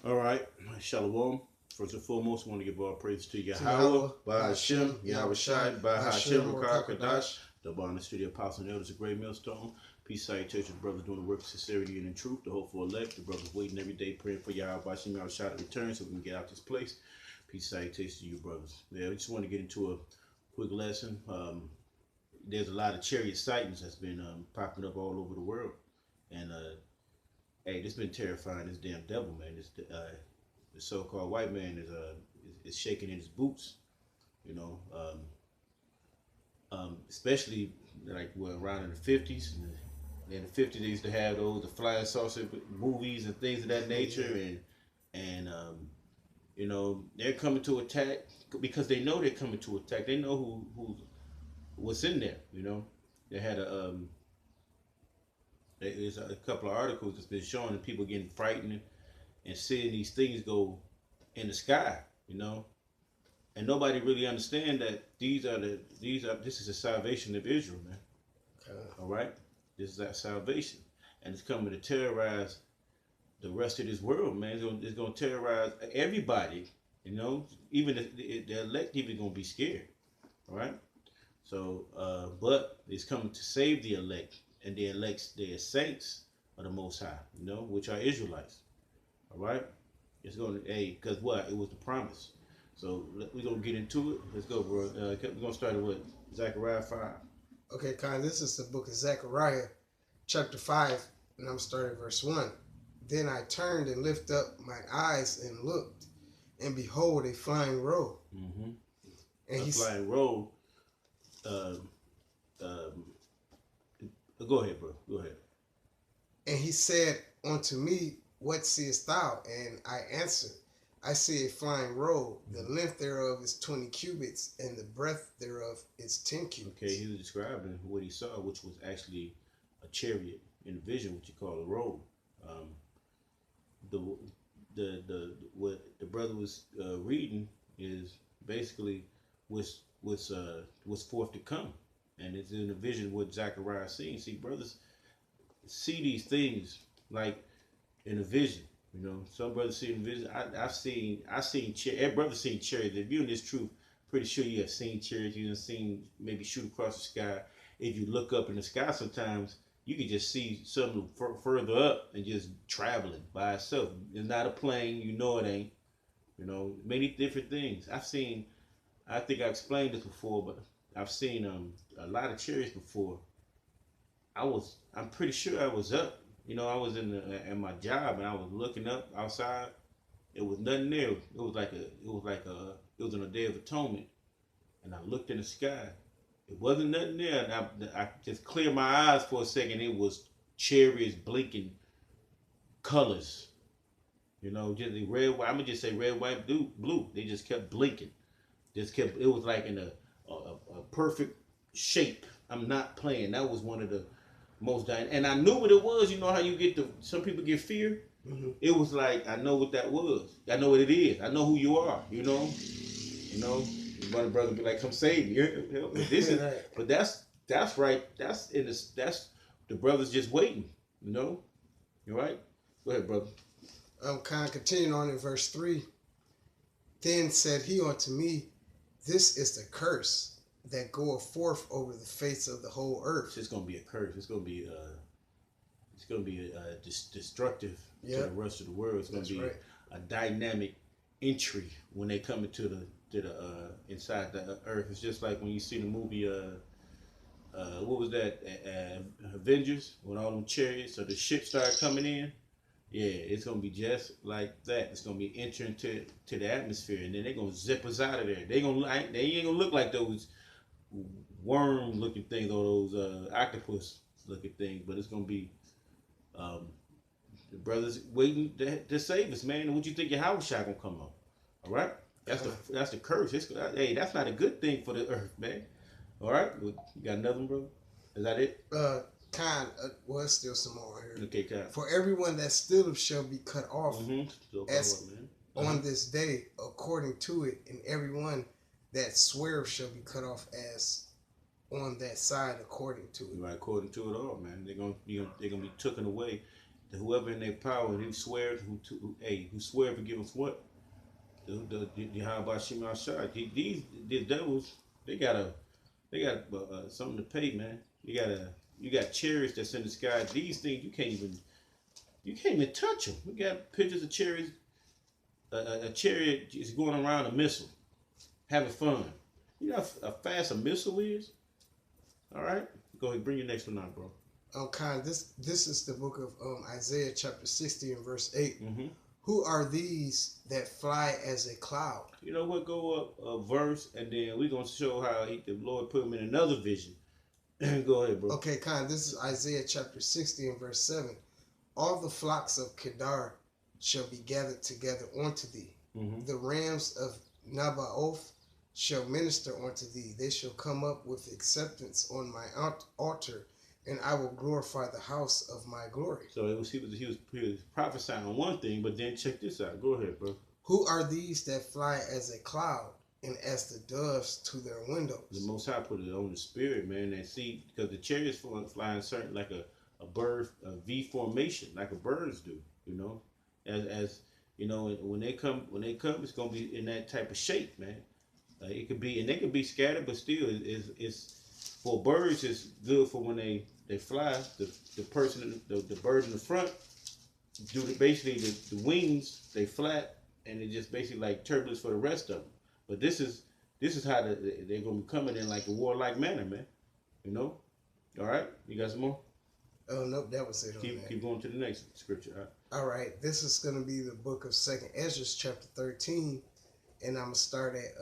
All right, Shalom. First and foremost, I want to give all praise to To Yahweh, Yahweh, Bahashem, Bahashem, Yahweh Shai, Yahushai, Bahashem, Bahashem, Rakar Kadash, Rakakadash. the Bond Studio Apostle and Elders, a great millstone. Peace, salutations, brothers doing the work of sincerity and in truth. The hopeful elect, the brothers waiting every day, praying for Yahweh, Bahashem, Yahweh Shai to return so we can get out this place. Peace, salutations to you, brothers. Yeah, we just want to get into a quick lesson. There's a lot of chariot sightings that's been popping up all over the world. And hey, this been terrifying. This damn devil, man. The so-called white man is shaking in his boots. You know, especially like around in the '50s. In the '50s, they used to have those the flying saucer movies and things of that nature, and you know they're coming to attack because they know they're coming to attack. They know what's in there. You know, they had there's a couple of articles that's been showing people getting frightened and seeing these things go in the sky, you know, and nobody really understand that this is the salvation of Israel, man. All right, this is that salvation, and it's coming to terrorize the rest of this world, man. It's gonna terrorize everybody, you know. Even the elect even gonna be scared, all right. So, but it's coming to save the elect, and the elects, the saints of the Most High, you know, which are Israelites. All right. It's going to, hey, because what? It was the promise. So we're going to get into it. Let's go, bro. We're going to start with Zechariah 5. Okay, Khan, this is the book of Zechariah, chapter 5, and I'm starting verse 1. Then I turned and lifted up my eyes and looked, and behold, a flying roll. Mm-hmm. And a flying roll. Um, um, go ahead, bro. Go ahead. And he said unto me, what seest thou? And I answered, I see a flying roll. The length thereof is 20 cubits, and the breadth thereof is 10 cubits. Okay, he was describing what he saw, which was actually a chariot in the vision, what you call a roll. The what the brother was reading is basically what's forth to come, and it's in the vision what Zechariah seen. See, brothers see these things like in a vision. You know, some brothers see in vision. I've seen every brother seen chariots. If you're in this truth, pretty sure you have seen chariots. You've seen maybe shoot across the sky. If you look up in the sky, sometimes you can just see something further up and just traveling by itself. It's not a plane. You know it ain't. You know, many different things. I've seen. I think I explained this before, but I've seen a lot of chariots before. I'm pretty sure I was up. You know, I was at my job and I was looking up outside. It was nothing there. It was on a day of atonement, and I looked in the sky. It wasn't nothing there. And I just cleared my eyes for a second. It was chariots blinking colors. You know, just red. I'm gonna just say red, white, blue. They just kept blinking. Just kept. It was like in a perfect shape. I'm not playing. That was one of the most dying. And I knew what it was. You know how you get some people get fear. Mm-hmm. It was like I know what that was. I know what it is. I know who you are. You know. My brother be like, "Come save me." This is, right. but that's right. That's the brothers just waiting. You know. You right? Go ahead, brother. Kind of continuing on in verse 3. Then said he unto me, this is the curse that goeth forth over the face of the whole earth. It's gonna be a curse. It's gonna be destructive to the rest of the world. It's gonna be a dynamic entry when they come into the inside the earth. It's just like when you see the movie what was that Avengers, when all them chariots or the ships start coming in. Yeah, it's gonna be just like that. It's gonna be entering to the atmosphere, and then they're gonna zip us out of there. They ain't gonna look like those worm looking things or those octopus looking things, but it's gonna be um, the brothers waiting to save us, man. And what you think your house shot gonna come on? All right, that's the curse. Hey, that's not a good thing for the earth, man. All right, you got another one, bro? Is that it? Well, it's still some more here. Okay, kind. For everyone that stilleth shall be cut off as man. on this day, according to it, and everyone that sweareth shall be cut off as on that side according to it. Right, according to it all, man. They're gonna be taken away. whoever in their power, and who swear who swear forgiveness what? The how about Shema Shah? These devils, they got something to pay, man. You got chariots that's in the sky. These things you can't even touch them. We got pictures of chariots. A chariot is going around a missile, having fun. You know how fast a missile is. All right, go ahead, bring your next one out, bro. This is the book of Isaiah chapter 60 and verse 8. Mm-hmm. Who are these that fly as a cloud? You know what? Go up a verse, and then we're gonna show how the Lord put him in another vision. Go ahead, bro. Okay, this is Isaiah chapter 60 and verse 7. All the flocks of Kedar shall be gathered together unto thee. Mm-hmm. The rams of Nabaoth shall minister unto thee. They shall come up with acceptance on my altar, and I will glorify the house of my glory. So he was prophesying on one thing, but then check this out. Go ahead, bro. Who are these that fly as a cloud and as the doves to their windows? The Most High put it on the spirit, man, and see, because the chariots flying certain like a bird, a V formation, like a birds do, you know, as you know, when they come, it's gonna be in that type of shape, man. It could be, and they could be scattered, but still, it's for birds. It's good for when they fly. The person, the bird in the front, do basically the wings. They flat, and it just basically like turbulence for the rest of them. But this is how they're gonna be coming in like a warlike manner, man. You know. All right, you got some more? Oh nope, that was it. Keep going to the next scripture. All right, this is gonna be the book of 2nd Ezra, chapter 13. And I'm going to start at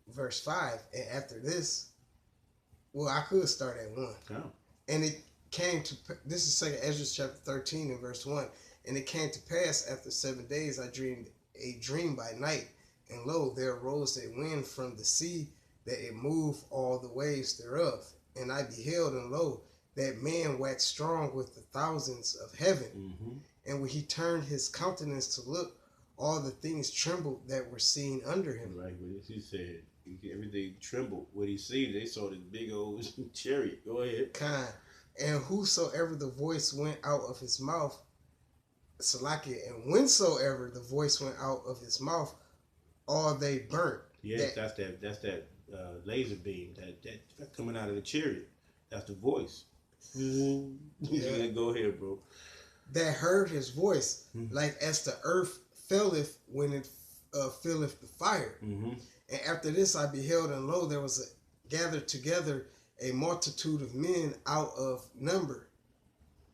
verse 5. And after this, well, I could start at 1. Oh. And it came to, this is 2nd Ezra chapter 13 and verse 1. And it came to pass after 7 days, I dreamed a dream by night. And lo, there arose a wind from the sea, that it moved all the waves thereof. And I beheld, and lo, that man waxed strong with the thousands of heaven. Mm-hmm. And when he turned his countenance to look, all the things trembled that were seen under him. Right, but he said everything trembled. What he see, they saw this big old chariot. Go ahead. And whosoever the voice went out of his mouth, Salakia, and whensoever the voice went out of his mouth, all they burnt. Yes, that's that laser beam that coming out of the chariot. That's the voice. Yeah. Go ahead, bro. That heard his voice, like as the earth felleth when it filleth the fire. Mm-hmm. And after this I beheld, and lo, there was gathered together a multitude of men out of number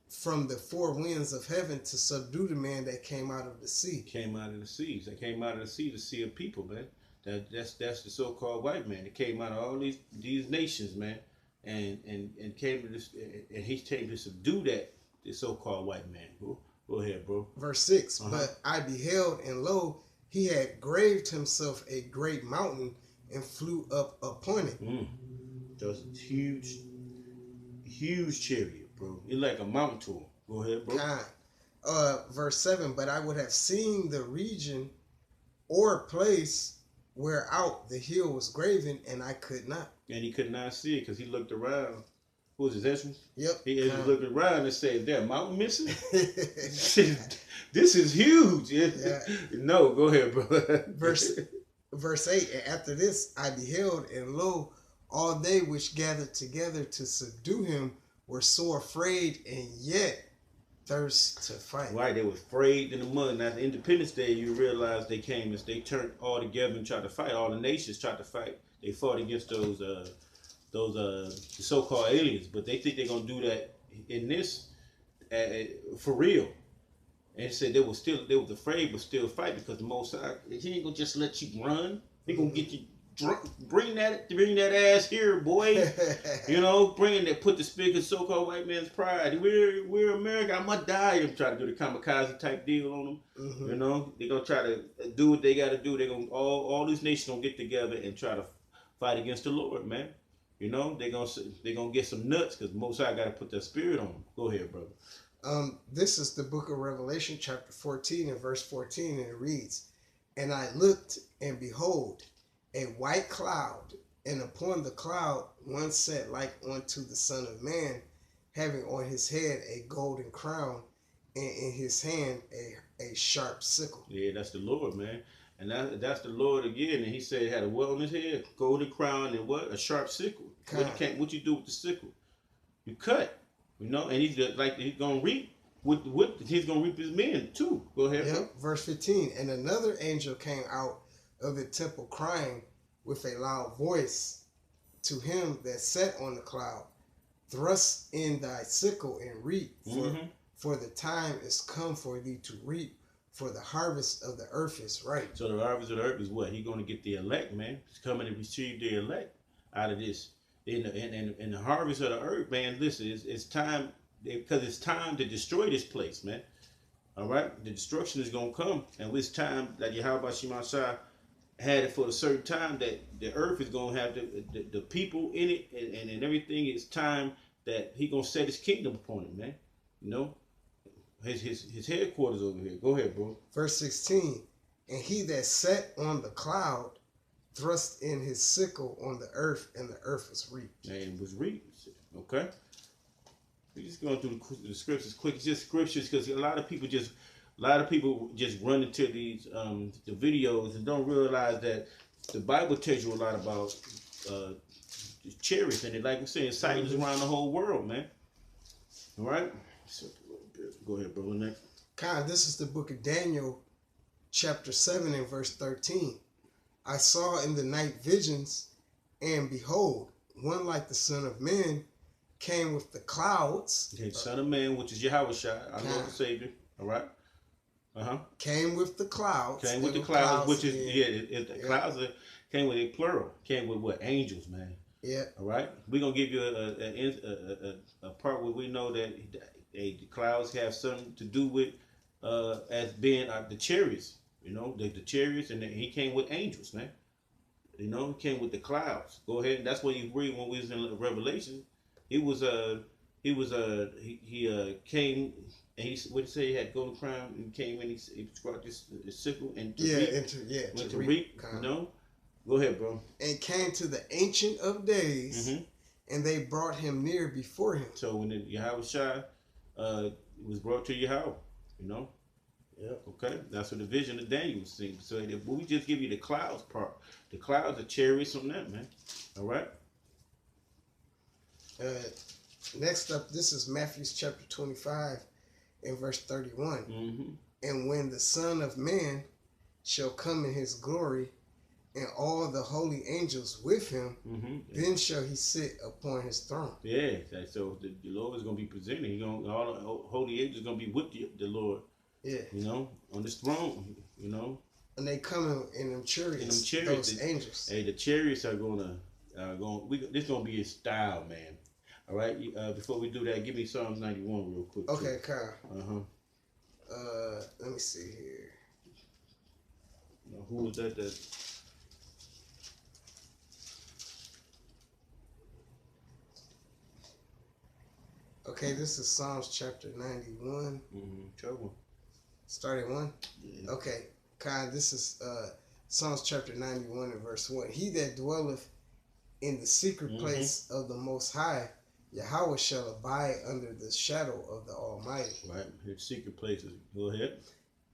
from the four winds of heaven to subdue the man that came out of the sea. Came out of the seas. They came out of the sea of people, man. That's the so-called white man. It came out of all these nations, man, and came to this, and he came to subdue this so-called white man. Go ahead, bro. Verse 6, But I beheld, and lo, he had graved himself a great mountain and flew up upon it. Just huge chariot, bro. It's like a mountain tour. Go ahead, bro. Verse 7, But I would have seen the region or place whereout the hill was graven, and I could not. And he could not see it because he looked around. Who was his Ezra? Yep. He looked around and said, "Is there a mountain missing?" This is huge. Yeah. No, go ahead, bro. Verse 8, And after this I beheld, and lo, all they which gathered together to subdue him were sore afraid, and yet thirst to fight. Right, they were afraid in the mud. Now, the Independence Day, you realize they came as they turned all together and tried to fight. All the nations tried to fight. They fought against those so-called aliens, but they think they're gonna do that in this for real. And it said they was afraid, but still fight because the Most High, he ain't gonna just let you run. He gonna get you drunk. Bring that ass here, boy. You know, put the spirit of so-called white man's pride. We're America. I'm gonna die. I'm trying to do the kamikaze type deal on them. You know, they gonna try to do what they gotta do. They gonna all these nations gonna get together and try to fight against the Lord, man. You know, they gonna get some nuts because Most High got to put that spirit on them. Go ahead, brother. This is the book of Revelation, chapter 14 and verse 14, and it reads, And I looked, and behold, a white cloud, and upon the cloud one sat like unto the Son of Man, having on his head a golden crown, and in his hand a sharp sickle. Yeah, that's the Lord, man. And that's the Lord again. And he said he had a what on his head? Golden crown and what? A sharp sickle. What you do with the sickle? You cut. And he's like he's gonna reap he's gonna reap his men too. Go ahead. Yep. Verse 15. And another angel came out of the temple crying with a loud voice to him that sat on the cloud, thrust in thy sickle and reap, for the time is come for thee to reap, for the harvest of the earth is ripe. So the harvest of the earth is what? He's going to get the elect, man. He's coming to receive the elect out of this. In the harvest of the earth, man, listen, it's time, because it's time to destroy this place, man. All right? The destruction is going to come. And it's time that Yahweh Shemashah had it for a certain time that the earth is going to have the people in it and everything. It's time that he going to set his kingdom upon it, man. His headquarters over here. Go ahead, bro. Verse 16. And he that sat on the cloud thrust in his sickle on the earth, and the earth was reaped. And it was reaped. Okay? We're just going through the scriptures quick. It's just scriptures because a lot of people just run into these the videos and don't realize that the Bible tells you a lot about chariots, and it, like we're saying, sightings around the whole world, man. All right? Go ahead, brother. Next. This is the book of Daniel, chapter 7 and verse 13. I saw in the night visions, and behold, one like the Son of Man came with the clouds. Okay, Son of Man, which is Yahweh our Lord and Savior. All right. Came with the clouds. Came with the clouds, which is the clouds came with a plural. Came with what? Angels, man. Yeah. All right. We're gonna give you a part where we know that the clouds have something to do with as being the chariots. The chariots, and he came with angels, man. He came with the clouds. Go ahead. That's what you read when we was in Revelation. He came. And what he say? He had golden crown and came and he brought this sickle and to reap. Go ahead, bro. And came to the Ancient of Days, and they brought him near before him. So when the Yahweh Shai was brought to Yahweh, Yeah. Okay, that's what the vision of Daniel was seeing. So we just give you the clouds part. The clouds are chariots on that, man. All right. Next up, this is Matthew chapter 25. In verse 31, and when the Son of Man shall come in his glory, and all the holy angels with him, then shall he sit upon his throne. Yeah, so the Lord is going to be presented. All the holy angels going to be with the Lord. Yeah, on this throne. And they come in them chariots. Those angels. Hey, the chariots are this going to be his style, man. All right. Before we do that, give me Psalms 91 real quick. Okay, Kyle. Uh-huh. Let me see here. Who was that? Okay, this is Psalms chapter 91. Trouble. Start at 1? Yeah. Okay, Kyle, this is Psalms chapter 91 and verse 1. He that dwelleth in the secret place of the Most High, Yahweh shall abide under the shadow of the Almighty. Right, his secret places. Go ahead.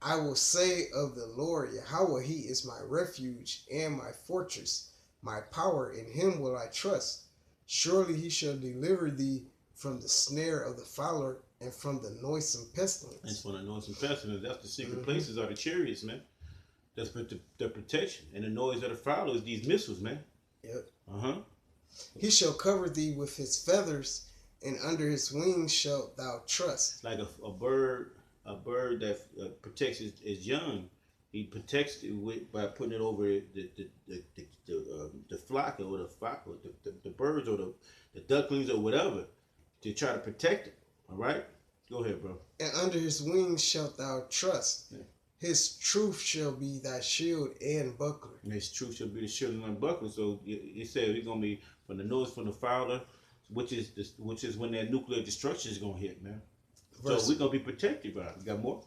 I will say of the Lord, Yahweh, he is my refuge and my fortress, my power, in him will I trust. Surely he shall deliver thee from the snare of the fowler and from the noisome pestilence. And from the noisome pestilence, that's the secret places are the chariots, man. That's the protection. And the noise of the fowler is these missiles, man. Yep. He shall cover thee with his feathers, and under his wings shalt thou trust. Like a bird that protects its young. He protects it by putting it over the flock or the birds or the ducklings or whatever to try to protect it. All right, go ahead, bro. And under his wings shalt thou trust. Yeah. His truth shall be thy shield and buckler. And his truth shall be the shield and buckler. So he said it's gonna be from the noise from the fowler, which is when that nuclear destruction is gonna hit, man. So we're gonna be protected by it. You got more?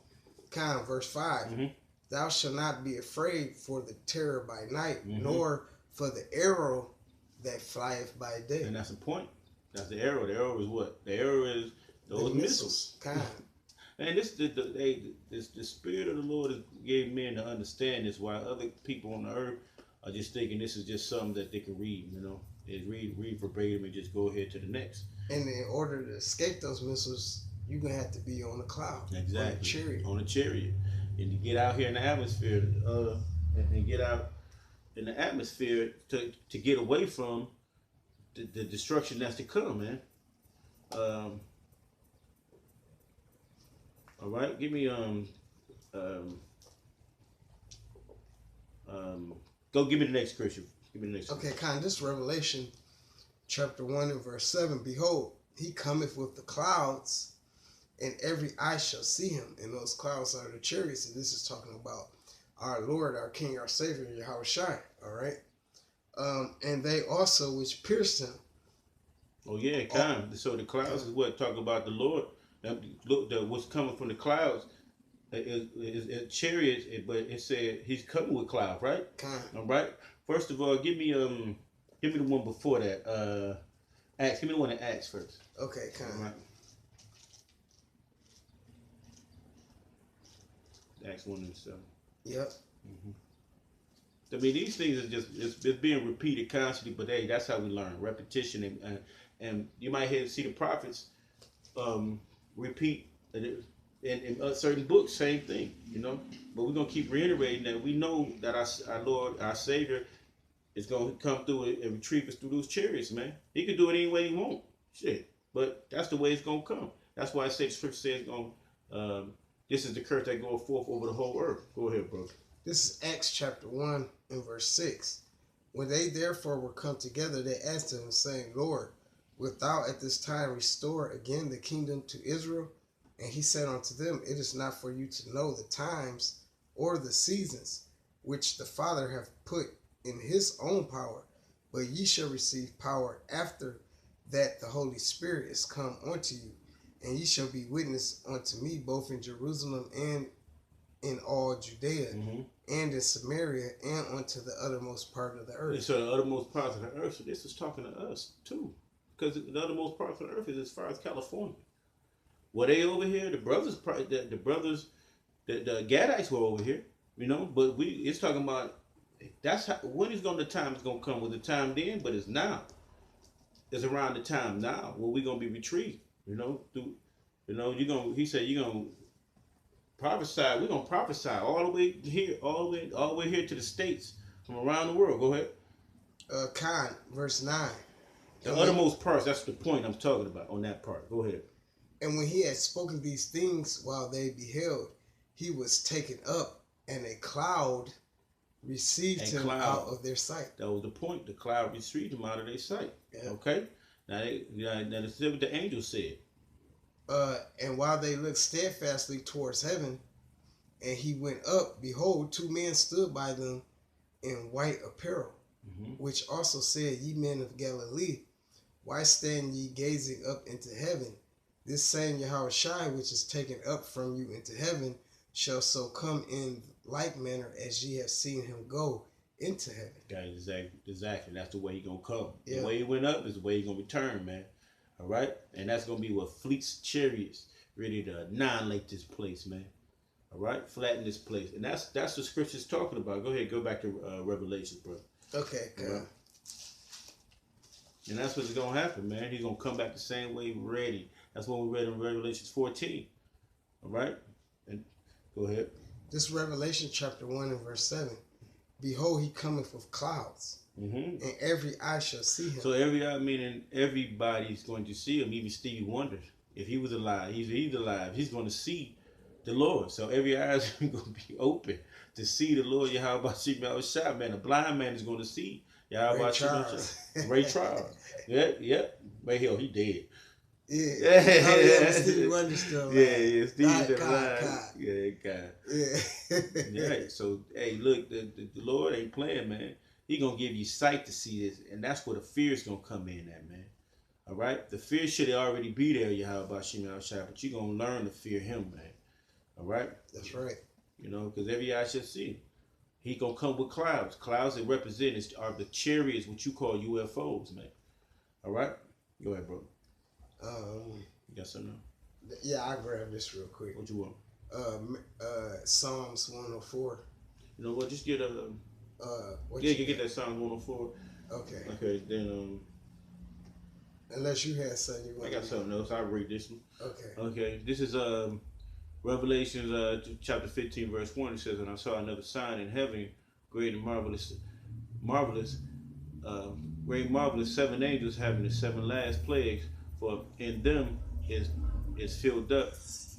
Verse 5. Thou shalt not be afraid for the terror by night, nor for the arrow that flieth by day. And that's the point. That's the arrow. The arrow is what? The arrow is those missiles. And the spirit of the Lord has gave men to understand this, while other people on the earth are just thinking this is just something that they can read. They read verbatim and just go ahead to the next. And in order to escape those missiles, you're gonna have to be on a cloud, Exactly, on a chariot, and to get out here in the atmosphere, and get out in the atmosphere to get away from the destruction that's to come, man. All right, give me go give me the next scripture. Give me the next. Okay, kind of this Revelation chapter 1 and verse 7. Behold, he cometh with the clouds, and every eye shall see him. And those clouds are the chariots, and this is talking about our Lord, our King, our Savior, Yahweh Shai. All right. And they also which pierced him. Oh yeah, kind. So the clouds is what talk about the Lord. Look, what's coming from the clouds is chariots, but it said he's coming with clouds, right? Kind. All right. First of all, give me the one before that. Acts. Give me the one in Acts first. Okay, kind. All right. Acts 1 and 7. Yep. Mm-hmm. I mean, these things are just it's being repeated constantly, but hey, that's how we learn, repetition, and you might see the prophets repeat in certain books, same thing, But we're gonna keep reiterating that we know that our Lord, our Savior, is gonna come through and retrieve us through those chariots, man. He can do it any way he wants, shit. But that's the way it's gonna come. That's why I say the scripture says, this is the curse that goes forth over the whole earth. Go ahead, bro. This is Acts chapter 1 and verse 6. When they therefore were come together, they asked him, saying, Lord, wilt thou at this time restore again the kingdom to Israel? And he said unto them, it is not for you to know the times or the seasons which the Father hath put in his own power, but ye shall receive power after that the Holy Spirit is come unto you. And ye shall be witness unto me both in Jerusalem and in all Judea, mm-hmm. and in Samaria, and unto the uttermost part of the earth. And so the uttermost parts of the earth, so this is talking to us too. Because the uttermost parts of the earth is as far as California. Were they over here? The brothers, the Gadites were over here, but it's talking about, that's how, when is the time is going to come? With the time then, but it's now. It's around the time now where we're going to be retrieved, he said you're going to prophesy. We're going to prophesy all the way here, all the way here to the States from around the world. Go ahead. Verse 9. The uttermost parts, that's the point I'm talking about on that part. Go ahead. And when he had spoken these things while they beheld, he was taken up, and a cloud received him out of their sight. That was the point. The cloud received him out of their sight. Yeah. Okay? Now this is what the angel said. And while they looked steadfastly towards heaven, and he went up, behold, two men stood by them in white apparel, mm-hmm. which also said, Ye men of Galilee, why stand ye gazing up into heaven? This same Yahweh Shai, which is taken up from you into heaven, shall so come in like manner as ye have seen him go into heaven. Guys, exactly. That's the way he gonna come. Yeah. The way he went up is the way he gonna return, man. All right, and that's gonna be with fleets, chariots, ready to annihilate this place, man. All right, flatten this place, and that's what scripture's talking about. Go ahead, go back to Revelation, bro. Okay, good. Right? And that's what's gonna happen, man. He's gonna come back the same way, ready. That's what we read in Revelation 14. All right, and go ahead. This Revelation chapter 1 and verse 7. Behold, he cometh with clouds, mm-hmm. and every eye shall see him. So every eye, meaning everybody's going to see him. Even Stevie Wonder, if he was alive, he's alive. He's going to see the Lord. So every eye is going to be open to see the Lord. Yahweh Shai, man. A blind man is going to see Yahweh Shai. Ray Charles. Yep. But hell, he dead. Yeah. Oh, yeah, Stevie Wonder still. Yeah, Stevie's alive. God. Yeah, God. Yeah. Yeah. So, hey, look, the Lord ain't playing, man. He gonna give you sight to see this, and that's where the fear is gonna come in at, man. All right? The fear should already be there, Yahweh Shai, but you're gonna learn to fear him, man. All right? That's right. Because every eye shall see him. He gonna come with clouds. Clouds that represent are the chariots, what you call UFOs, man. All right? Go ahead, bro. You got something? Yeah, I grab this real quick. What you want? Psalms 104. You know what? Just get a. What Yeah, you you get that Psalm 104. Okay. Okay, then Unless you had something you want. I got something else. I'll read this one. Okay. Okay, this is Revelations chapter 15 verse 1. It says, "And I saw another sign in heaven, great and marvelous, great marvelous 7 angels having the 7 last plagues, for in them is filled up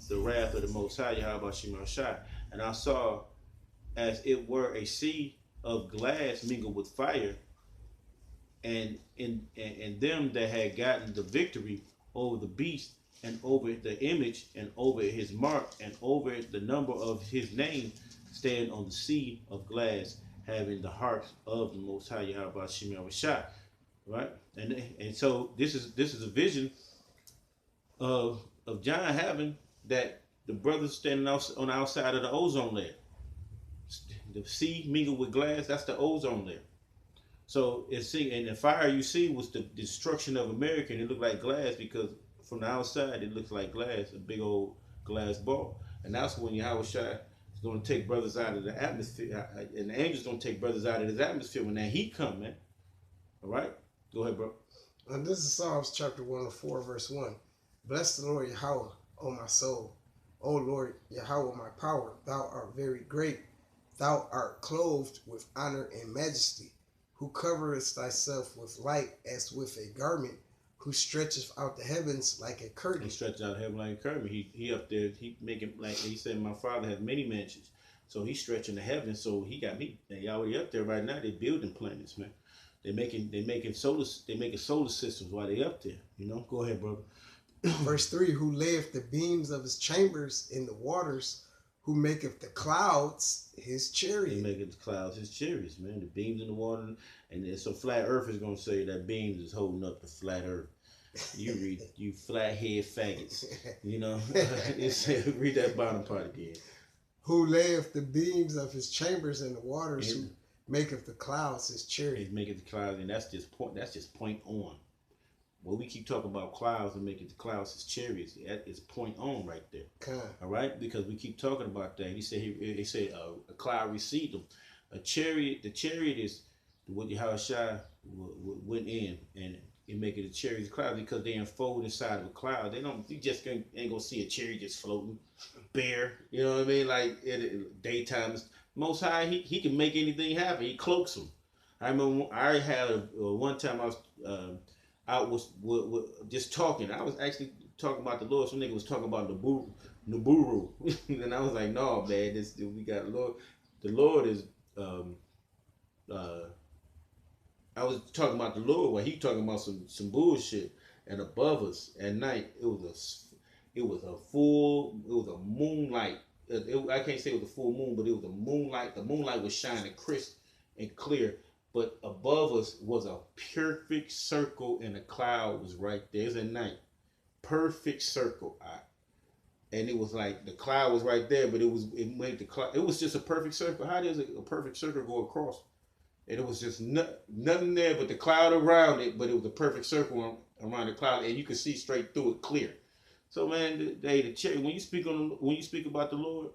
the wrath of the Most High Yahweh Shai. And I saw as it were a sea of glass mingled with fire, and in them that had gotten the victory over the beast and over the image and over his mark and over the number of his name, stand on the sea of glass, having the harps of the Most High Yahweh Shai." Right, and so this is a vision of John having that the brothers standing on the outside of the ozone layer. The sea mingled with glass, that's the ozone layer. So it's and the fire you see was the destruction of America, and it looked like glass because from the outside it looks like glass, a big old glass ball. And that's when Yahweh Shai is going to take brothers out of the atmosphere, and the angels going to take brothers out of his atmosphere when that heat come, man. All right, go ahead, bro. And this is Psalms chapter 104, verse 1. Bless the Lord Yahweh, O my soul. O Lord Yahweh, my power, thou art very great. Thou art clothed with honor and majesty, who coverest thyself with light as with a garment, who stretcheth out the heavens like a curtain. He stretches out heaven like a curtain. He up there, he making, like he said, my Father has many mansions. So he's stretching the heavens, so he got me. And y'all already up there right now, they building planets, man. They making solar systems while they up there. You know, go ahead, brother. Verse 3, who layeth the beams of his chambers in the waters, who maketh the clouds his chariot. He maketh the clouds his chariots, man. The beams in the water, and so flat earth is gonna say that beams is holding up the flat earth. You read, you flathead faggots. You know, read that bottom part again. Who layeth the beams of his chambers in the waters, who maketh the clouds his chariot. He maketh the clouds, and that's just point on. Well, we keep talking about clouds and making the clouds his chariots. That is point on right there. All right, because we keep talking about that. He said a cloud received them. The chariot is what Yahweh Shai went in and it make it a chariot cloud because they unfold inside of a cloud. You just ain't gonna see a chariot just floating bare. You know what I mean? Like daytime, Most High, he can make anything happen. He cloaks them. I remember I had one time I was just talking. I was actually talking about the Lord. Some nigga was talking about Nuburu. And I was like, no, man, we got Lord. The Lord is I was talking about the Lord while he talking about some bullshit. And above us at night, it was a moonlight. I can't say it was a full moon, but it was a moonlight. The moonlight was shining crisp and clear. But above us was a perfect circle, and the cloud was right there. It was at night. Perfect circle. And it was like the cloud was right there, but it made the cloud. It was just a perfect circle. How does a perfect circle go across? And it was just nothing there but the cloud around it, but it was a perfect circle around the cloud, and you could see straight through it clear. So man, when you speak about the Lord,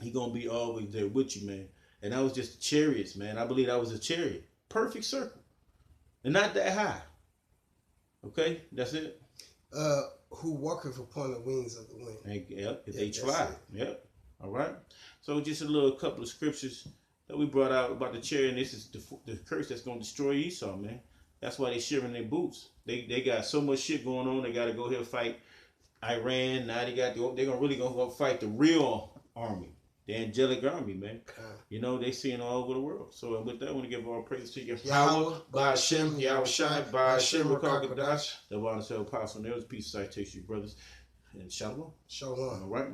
he gonna be always there with you, man. And that was just chariots, man. I believe that was a chariot. Perfect circle. And not that high. Okay? That's it. Who walketh upon the wings of the wind. Yep, if they try. Yep. All right. So just a couple of scriptures that we brought out about the chariot. And this is the curse that's going to destroy Esau, man. That's why they shivering their boots. They got so much shit going on. They got to go here fight Iran. Now they're really going to go fight the real army. The angelic army, man. You know, they seeing all over the world. So with that, I want to give all praise to Yahweh, by Hashem, Yahweh Shai, by Hashem, Rakakadash, the one to apostle. There's peace, citation, brothers. And shalom. Shalom. All right.